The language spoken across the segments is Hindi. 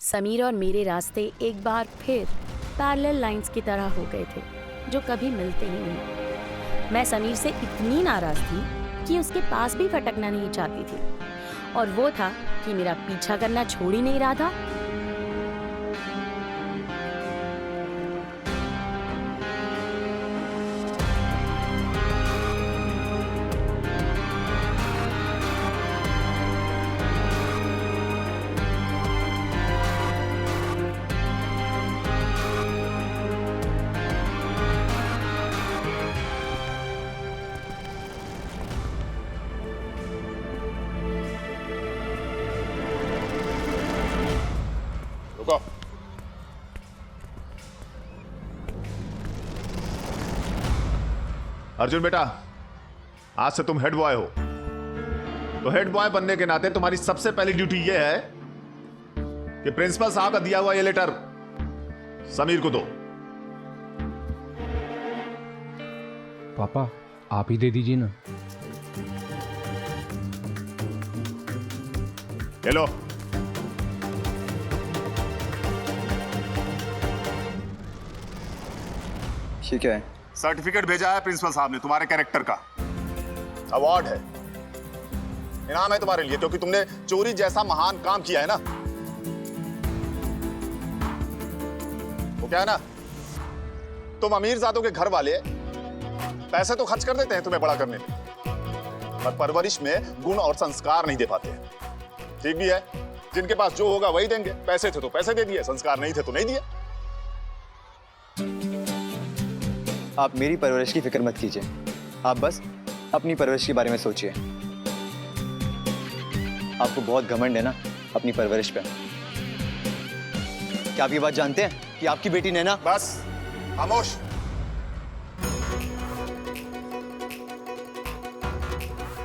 समीर और मेरे रास्ते एक बार फिर पैरेलल लाइंस की तरह हो गए थे, जो कभी मिलते ही नहीं। मैं समीर से इतनी नाराज थी कि उसके पास भी फटकना नहीं चाहती थी, और वो था कि मेरा पीछा करना छोड़ ही नहीं रहा था। रुको। अर्जुन बेटा, आज से तुम हेड बॉय हो, तो हेड बॉय बनने के नाते तुम्हारी सबसे पहली ड्यूटी यह है कि प्रिंसिपल साहब का दिया हुआ ये लेटर समीर को दो। पापा आप ही दे दीजिए ना। ले लो। ये क्या है? सर्टिफिकेट भेजा है प्रिंसिपल साहब ने तुम्हारे कैरेक्टर का। अवार्ड है, इनाम है तुम्हारे लिए, क्योंकि तुमने चोरी जैसा महान काम किया है ना। वो क्या है ना, तुम अमीरजादों के घर वाले पैसे तो खर्च कर देते हैं तुम्हें बड़ा करने में, पर परवरिश में गुण और संस्कार नहीं दे पाते। ठीक भी है, जिनके पास जो होगा वही देंगे। पैसे थे तो पैसे दे दिए, संस्कार नहीं थे तो नहीं दिए। आप मेरी परवरिश की फिक्र मत कीजिए, आप बस अपनी परवरिश के बारे में सोचिए। आपको बहुत घमंड है ना अपनी परवरिश पे। क्या आप ये बात जानते हैं कि आपकी बेटी नैना? बस खामोश।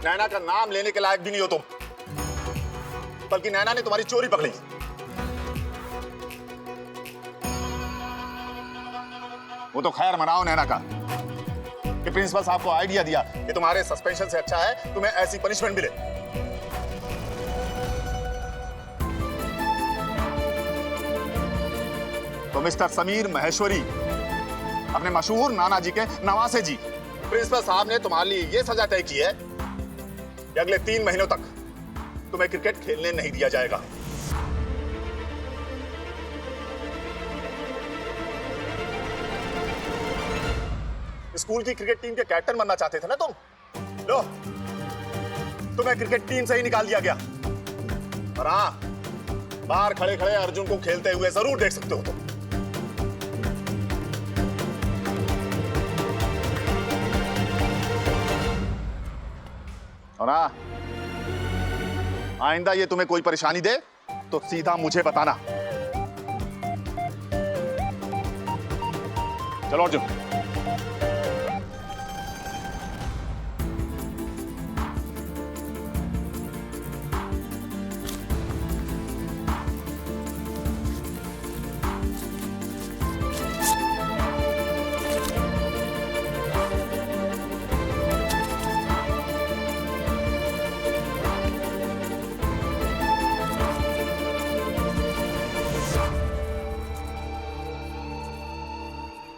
नैना का नाम लेने के लायक भी नहीं हो तुम, बल्कि नैना ने तुम्हारी चोरी पकड़ी। वो तो खैर मनाओ नैना का कि प्रिंसिपल साहब को आइडिया दिया कि तुम्हारे सस्पेंशन से अच्छा है तुम्हें ऐसी पनिशमेंट मिले। तो मिस्टर समीर महेश्वरी, अपने मशहूर नाना जी के नवासे जी, प्रिंसिपल साहब ने तुम्हारे लिए यह सजा तय की है कि अगले 3 महीनों तक तुम्हें क्रिकेट खेलने नहीं दिया जाएगा। स्कूल की क्रिकेट टीम के कैप्टन बनना चाहते थे ना तुम? लो, तुम्हें क्रिकेट टीम से ही निकाल दिया गया। और हाँ, बाहर खड़े खड़े अर्जुन को खेलते हुए जरूर देख सकते हो तुम। और हाँ, आइंदा ये तुम्हें कोई परेशानी दे तो सीधा मुझे बताना। चलो अर्जुन।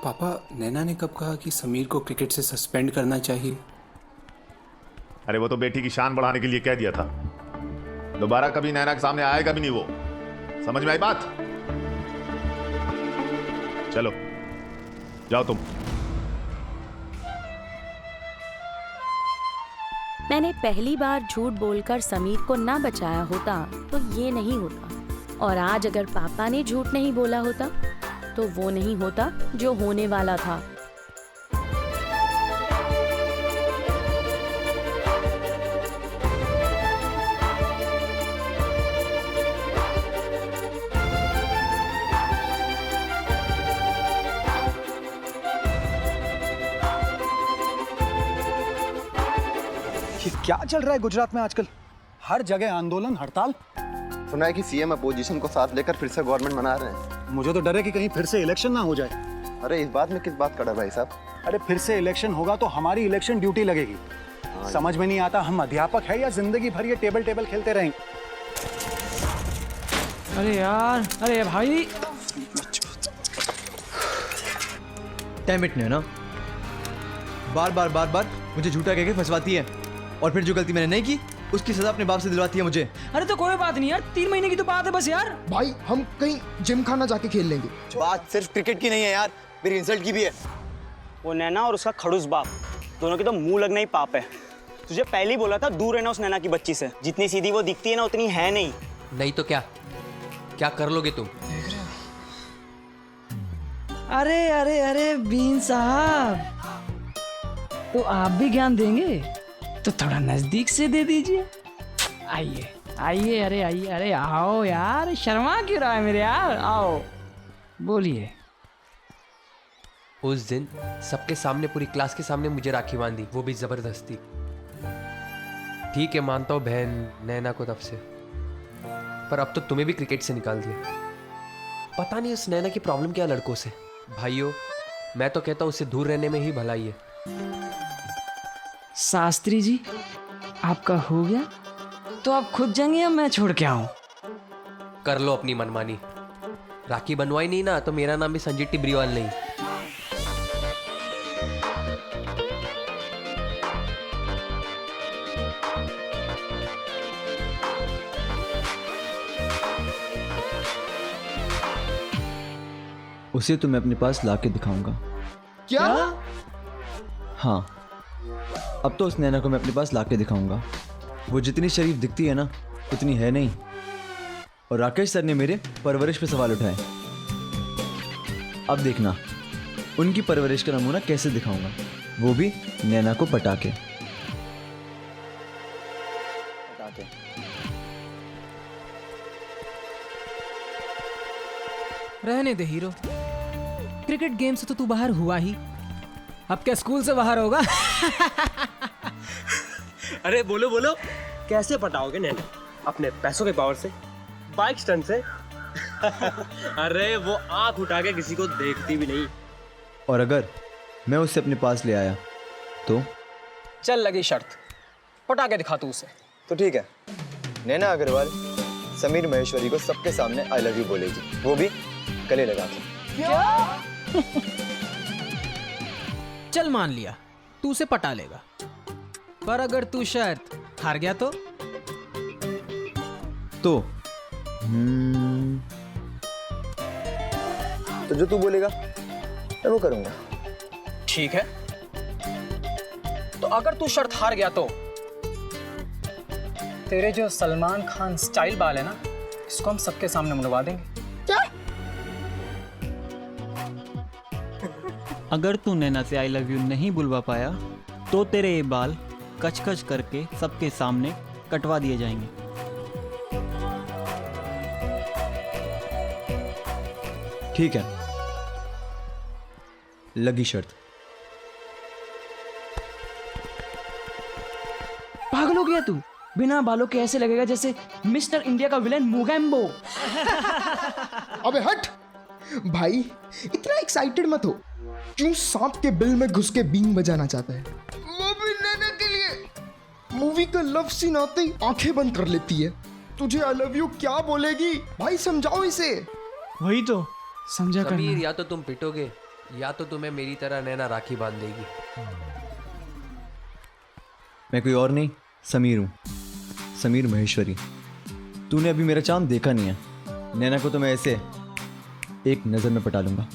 पापा नैना ने कब कहा कि समीर को क्रिकेट से सस्पेंड करना चाहिए? अरे वो तो बेटी की शान बढ़ाने के लिए कह दिया था। दोबारा कभी नैना के सामने आएगा भी नहीं वो। समझ में आई बात? चलो जाओ तुम। मैंने पहली बार झूठ बोलकर समीर को ना बचाया होता तो ये नहीं होता, और आज अगर पापा ने झूठ नहीं बोला होता तो वो नहीं होता जो होने वाला था। ये क्या चल रहा है गुजरात में आजकल? हर जगह आंदोलन, हड़ताल। सुना है कि सीएम अपोजिशन को साथ लेकर फिर से गवर्नमेंट बना रहे हैं। मुझे तो डर है कि कहीं फिर से इलेक्शन ना हो जाए। अरे इस बात में किस बात का डर भाई साहब? अरे फिर से इलेक्शन होगा तो हमारी इलेक्शन ड्यूटी लगेगी। समझ में नहीं आता हम अध्यापक है या जिंदगी भर ये टेबल खेलते रहेंगे। अरे यार, अरे भाई। डैम इट नैना, बार बार मुझे झूठा कह के फंसवाती है और फिर जो गलती मैंने नहीं की उसकी सजा अपने बाप से दिलवाती है मुझे। अरे तो कोई बात नहीं यार, 3 महीने की तो बात है बस यार। भाई हम कहीं जिम खाना जाके खेल लेंगे। बात सिर्फ क्रिकेट की नहीं है यार, मेरी इंसल्ट की भी है। वो नैना और उसका खड़ूस बाप दोनों के तो मुंह लगना ही पाप है। तुझे पहले ही बोला था दूर रहना उस नैना की बच्ची से। जितनी सीधी वो दिखती है ना उतनी है नहीं। नहीं तो क्या क्या कर लोगे तुम? अरे अरे अरे बीन साहब, तो आप भी ज्ञान देंगे तो थोड़ा नजदीक से दे दीजिए। आइए आइए, अरे आइए, अरे आओ यार, शर्मा क्यों रहा है मेरे यार, आओ बोलिए। उस दिन सबके सामने, पूरी क्लास के सामने मुझे राखी बांधी, वो भी जबरदस्ती। ठीक है, मानता हूँ बहन नैना को तब से, पर अब तो तुम्हें भी क्रिकेट से निकाल दिया। पता नहीं उस नैना की प्रॉब्लम क्या लड़कों से। भाइयों, मैं तो कहता हूँ उससे दूर रहने में ही भलाई है। शास्त्री जी, आपका हो गया तो आप खुद जाएंगे या मैं छोड़ के आऊं? कर लो अपनी मनमानी। राखी बनवाई नहीं ना तो मेरा नाम भी संजय टिब्रीवाल नहीं। उसे तो मैं अपने पास ला के दिखाऊंगा। क्या? हाँ, अब तो उस नैना को मैं अपने पास ला के दिखाऊंगा। वो जितनी शरीफ दिखती है ना उतनी है नहीं। और राकेश सर ने मेरे परवरिश पे सवाल उठाए। अब देखना उनकी परवरिश का नमूना कैसे दिखाऊंगा, वो भी नैना को पटा के। रहने दे हीरो, क्रिकेट गेम से तो तू बाहर हुआ ही, अब क्या स्कूल से बाहर होगा? अरे बोलो बोलो, कैसे पटाओगे नैना? अपने पैसों के पावर से, बाइक स्टंट से? अरे वो आंख उठा के किसी को देखती भी नहीं। और अगर मैं उसे अपने पास ले आया तो? चल लगी शर्त, पटा के दिखा तू उसे। तो ठीक है, नैना अग्रवाल समीर महेश्वरी को सबके सामने आई लव यू बोलेगी, वो भी गले लगा के। चल मान लिया तू उसे पटा लेगा, पर अगर तू शर्त हार गया तो? तो जो तू बोलेगा मैं वो करूंगा। ठीक है, तो अगर तू शर्त हार गया तो तेरे जो सलमान खान स्टाइल बाल है ना, इसको हम सबके सामने मुड़वा देंगे। अगर तू नैना से आई लव यू नहीं बुलवा पाया तो तेरे ये बाल कच कच करके सबके सामने कटवा दिए जाएंगे। ठीक है, लगी शर्त। पागल हो गया तू? बिना बालों के ऐसे लगेगा जैसे मिस्टर इंडिया का विलेन मोगैम्बो। अबे हट भाई, इतना एक्साइटेड मत हो। क्यों सांप के बिल में घुस के बीन बजाना चाहता है? वो भी नैना के लिए। मूवी का लव सीन आते ही आंखें बंद कर लेती है। तुझे आई लव यू क्या बोलेगी भाई, समझाओ इसे। वही तो समझा समीर, कर। या तो तुम पिटोगे या तो तुम्हें मेरी तरह नैना राखी बांध देगी। मैं कोई और नहीं, समीर हूं, समीर महेश्वरी। तूने अभी मेरा चांद देखा नहीं है। नैना को तो मैं ऐसे एक नजर में पटा लूंगा,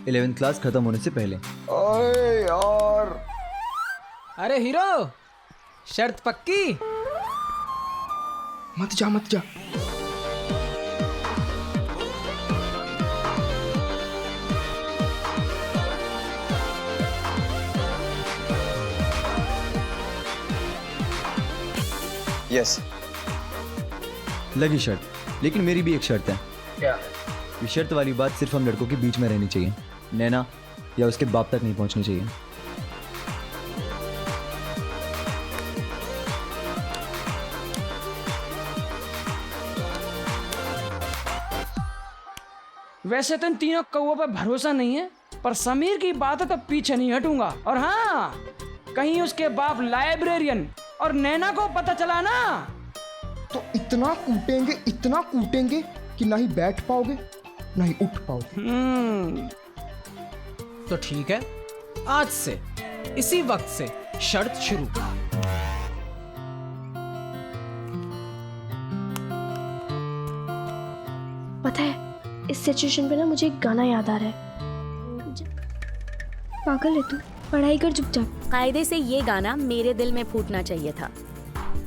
11th क्लास खत्म होने से पहले। अरे यार, अरे हीरो, शर्त पक्की? मत जा मत जा। यस, लगी शर्त, लेकिन मेरी भी एक शर्त है। क्या? ये शर्त वाली बात सिर्फ हम लड़कों के बीच में रहनी चाहिए, नैना या उसके बाप तक नहीं पहुंचनी चाहिए। वैसे तो इन तीनों कौवों पर भरोसा नहीं है, पर समीर की बात है तो पीछे नहीं हटूंगा। और हाँ, कहीं उसके बाप लाइब्रेरियन और नैना को पता चला ना तो इतना कूटेंगे कि ना ही बैठ पाओगे ना ही उठ पाओगे। तो ठीक है, आज से इसी वक्त से शर्त शुरू। पता है, इस सिचुएशन पे ना मुझे एक गाना याद आ रहा है। पागल है तू, पढ़ाई कर चुपचाप। कायदे से ये गाना मेरे दिल में फूटना चाहिए था,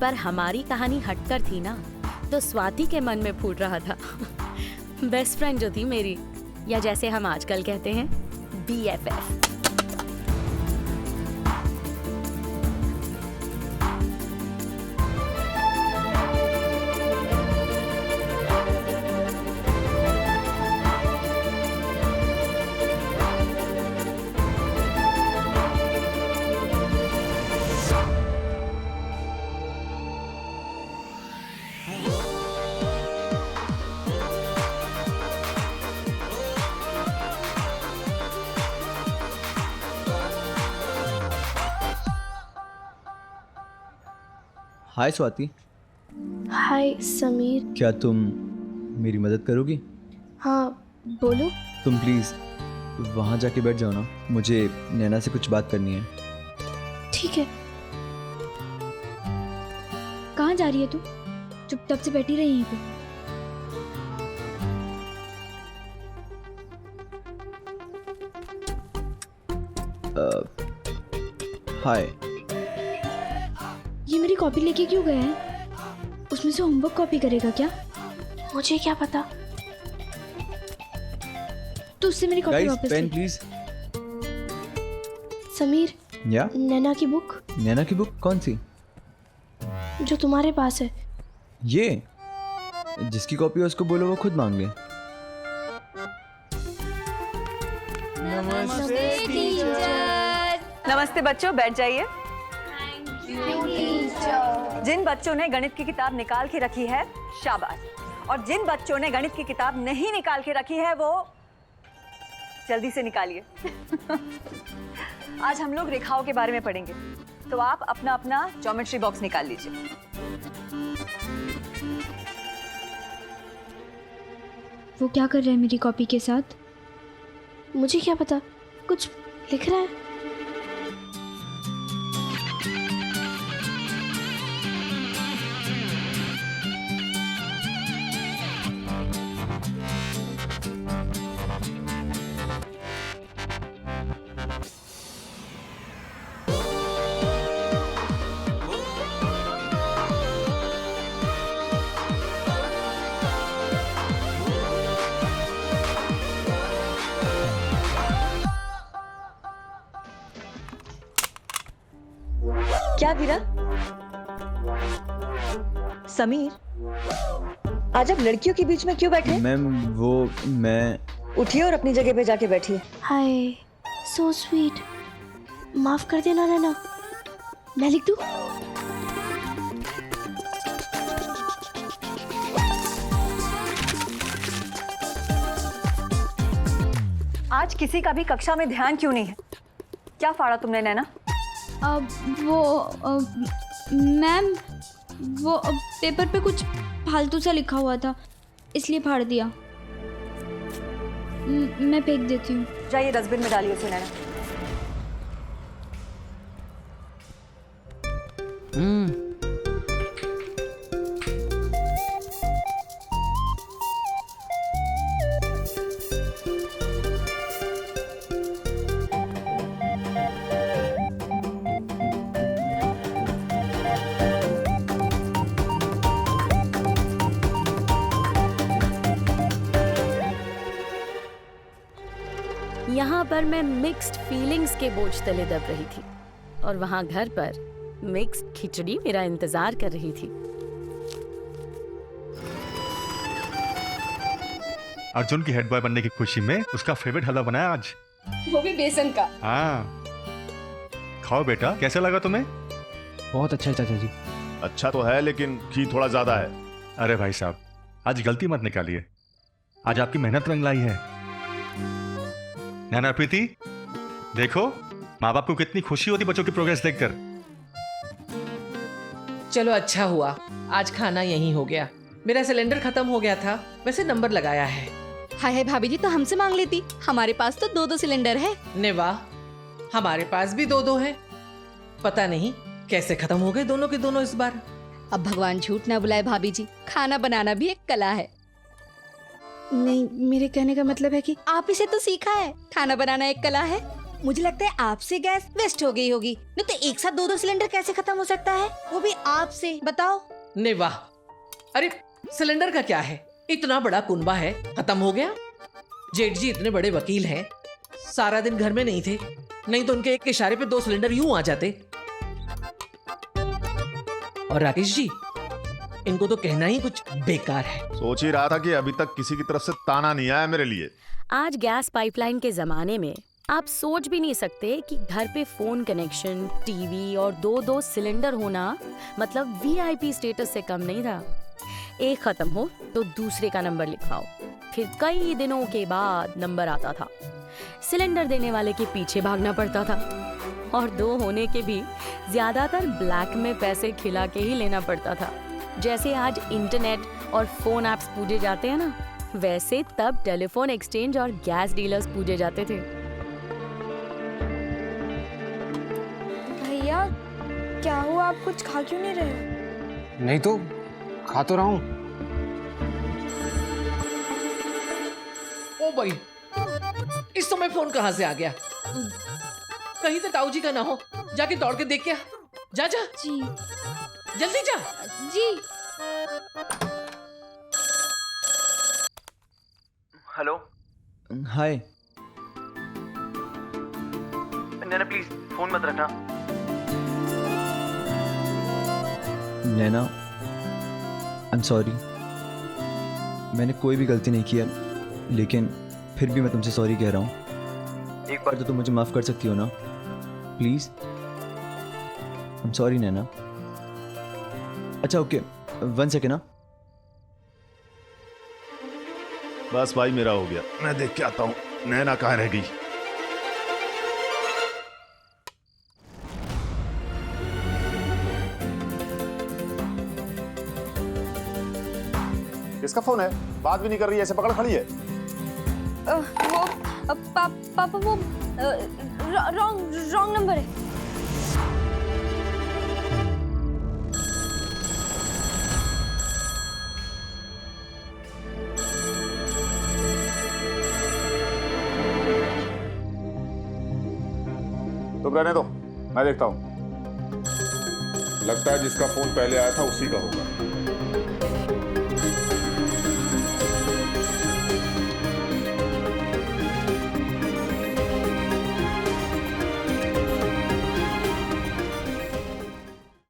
पर हमारी कहानी हटकर थी ना, तो स्वाति के मन में फूट रहा था। बेस्ट फ्रेंड जो थी मेरी, या जैसे हम आजकल कहते हैं BFF। हाय स्वाति। हाय समीर। क्या तुम मेरी मदद करोगी? हाँ बोलो। तुम प्लीज़ वहाँ जाके बैठ जाओ ना, मुझे नैना से कुछ बात करनी है। ठीक है। कहाँ जा रही है तू? चुपचाप से बैठी रही यहीं पे। हाय। ये मेरी कॉपी लेके क्यों गया है? उसमें से होमवर्क कॉपी करेगा क्या? मुझे क्या पता। तू उससे मेरी कॉपी गाइस वापस पेन ले। प्लीज। समीर, या नैना की बुक। नैना की बुक कौन सी? जो तुम्हारे पास है। ये जिसकी कॉपी है उसको बोलो वो खुद मांग ले। नमस्ते बच्चों, बैठ जाइए। जिन बच्चों ने गणित की किताब निकाल के रखी है शाबाश, और जिन बच्चों ने गणित की किताब नहीं निकाल के रखी है वो जल्दी से निकालिए। आज हम लोग रेखाओं के बारे में पढ़ेंगे, तो आप अपना अपना ज्योमेट्री बॉक्स निकाल लीजिए। वो क्या कर रहा है मेरी कॉपी के साथ? मुझे क्या पता, कुछ लिख रहा है। क्या गिरा? समीर, आज आप लड़कियों के बीच में क्यों बैठे? मैम मैं उठिए और अपनी जगह पे जाके बैठिए। हाय, सो स्वीट। माफ कर देना नैना, मैं लिख दूं? आज किसी का भी कक्षा में ध्यान क्यों नहीं है? क्या फाड़ा तुमने नैना? मैम, वो पेपर पे कुछ फालतू सा लिखा हुआ था, इसलिए फाड़ दिया। मैं फेंक देती हूँ। जाइए डस्टबिन में डालिए उसे नैना। यहाँ पर मैं मिक्स्ड फीलिंग्स के बोझ तले दब रही थी, और वहाँ घर पर मिक्स्ड खिचड़ी मेरा इंतजार कर रही थी। अर्जुन की हेड बॉय बनने की खुशी में उसका फेवरेट हलवा बनाया आज, वो भी बेसन का। हाँ खाओ बेटा, कैसा लगा तुम्हें? बहुत अच्छा है चाचा जी। अच्छा तो है, लेकिन घी थोड़ा ज्यादा है। अरे भाई साहब, आज गलती मत निकालिए, आज आपकी मेहनत रंग लाई है। नैना प्रीति, देखो माँ बाप को कितनी खुशी होती बच्चों की प्रोग्रेस देखकर। चलो अच्छा हुआ आज खाना यहीं हो गया, मेरा सिलेंडर खत्म हो गया था, वैसे नंबर लगाया है। हाय हाय भाभी जी, तो हमसे मांग लेती, हमारे पास तो 2-2 सिलेंडर है। ने वाह, हमारे पास भी 2-2 है। पता नहीं कैसे खत्म हो गए दोनों के दोनों इस बार। अब भगवान झूठ ना बुलाए भाभी जी, खाना बनाना भी एक कला है। नहीं, मेरे कहने का मतलब है कि आप इसे तो सीखा है, खाना बनाना एक कला है। मुझे लगता है आपसे गैस वेस्ट हो गई होगी, नहीं तो एक साथ 2-2 सिलेंडर कैसे खत्म हो सकता है, वो भी आपसे, बताओ। ने वाह, अरे सिलेंडर का क्या है, इतना बड़ा कुनबा है, खत्म हो गया। जेठ जी इतने बड़े वकील हैं, सारा दिन घर में नहीं थे, नहीं तो उनके एक इशारे पे 2 सिलेंडर यूं आ जाते। और राकेश जी, इनको तो कहना ही कुछ बेकार है। सोच ही रहा था कि अभी तक किसी की तरफ से ताना नहीं आया मेरे लिए। आज गैस पाइपलाइन के जमाने में आप सोच भी नहीं सकते कि घर पे फोन कनेक्शन, टीवी और 2-2 सिलेंडर होना मतलब वीआईपी स्टेटस से कम नहीं था। एक खत्म हो तो दूसरे का नंबर लिखवाओ, फिर कई दिनों के बाद नंबर आता था। सिलेंडर देने वाले के पीछे भागना पड़ता था, और 2 होने के भी ज्यादातर ब्लैक में पैसे खिला के ही लेना पड़ता था। जैसे आज इंटरनेट और फोन ऐप्स पूजे जाते हैं ना, वैसे तब टेलीफोन एक्सचेंज और गैस डीलर्स पूजे जाते थे। भैया क्या हुआ, आप कुछ खा क्यों नहीं रहे? नहीं तो खा तो रहा हूँ। ओ भाई, इस समय फोन कहाँ से आ गया? कहीं तो ताऊ जी का ना हो, जाके दौड़ के देख के आ। जा जा जी, जल्दी जा जी। Hello, hi Naina, please phone मत रखना। नैना, आई एम सॉरी, मैंने कोई भी गलती नहीं किया, लेकिन फिर भी मैं तुमसे सॉरी कह रहा हूँ। एक बार तो तुम मुझे माफ कर सकती हो ना, प्लीज। आई एम सॉरी नैना। अच्छा ओके, 1 सेकेंड ना। बस भाई, मेरा हो गया, मैं देख के आता हूँ नैना कहाँ रह गई। किसका फोन है? बात भी नहीं कर रही है, ऐसे पकड़ खड़ी है। वो पापा वो रॉन्ग नंबर है। तुम रहने दो, मैं देखता हूँ। लगता है जिसका फोन पहले आया था उसी का होगा।